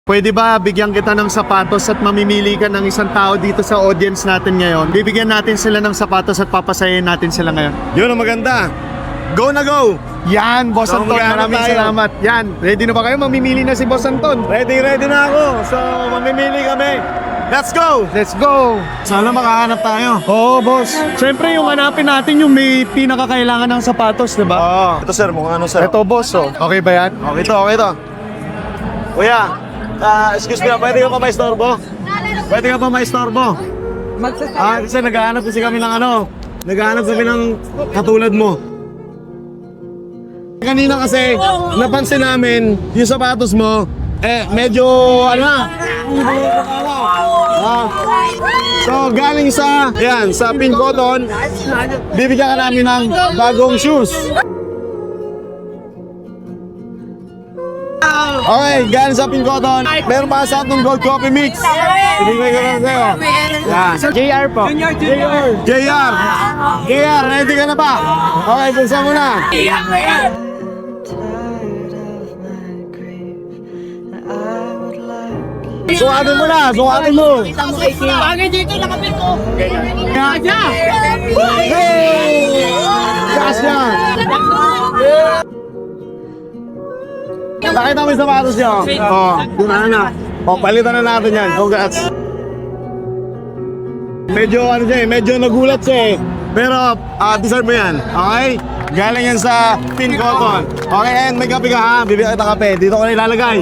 Pwede ba bigyan kita ng sapatos at mamimili ka ng isang tao dito sa audience natin ngayon? Bibigyan natin sila ng sapatos at papasayahin natin sila ngayon. Yun ang maganda. Go na go! Yan, Boss So, Anton, maghanap maraming tayo. salamat. Yan, ready na ba kayo? Mamimili na si Boss Anton. Ready na ako. So, mamimili kami. Let's go! Let's go! Sana makahanap tayo. Oo, boss. Siyempre, yung hanapin natin yung may pinakakailangan ng sapatos, di ba? Oo. Ito sir, mukha ano sir? Ito, boss, oh. Okay ba yan? Okay to. Kuya, excuse me, pwede ka pa maistorbo? Pwede ka pa maistorbo? Kasi naghahanap kasi kami ng naghahanap kami ng katulad mo. Kanina kasi, napansin namin, yung sapatos mo, medyo, So, galing sa Pink Cotton, bibigyan ka namin ng bagong shoes. Okay, galing sa Pink Cotton, meron pa sa atong Gold Coffee Mix. Ibigay ko lang sa'yo. Yan. JR po. JR, ready ka na ba? Okay, bulsa mo na. Sukatin mo na, sukatin mo. Bagay dito, nakapit ko. Kaya! Hey! Gas yan! Nakita mo yung sapatos nyo? Oo, doon na. Palitan na natin yan. Congrats. Medyo nagulat siya eh. Pero, deserve mo yan. Okay? Galing yan sa Pink Cotton. Okay, and may kape ka ha. Bibigyan kita kape. Dito ko na ilalagay.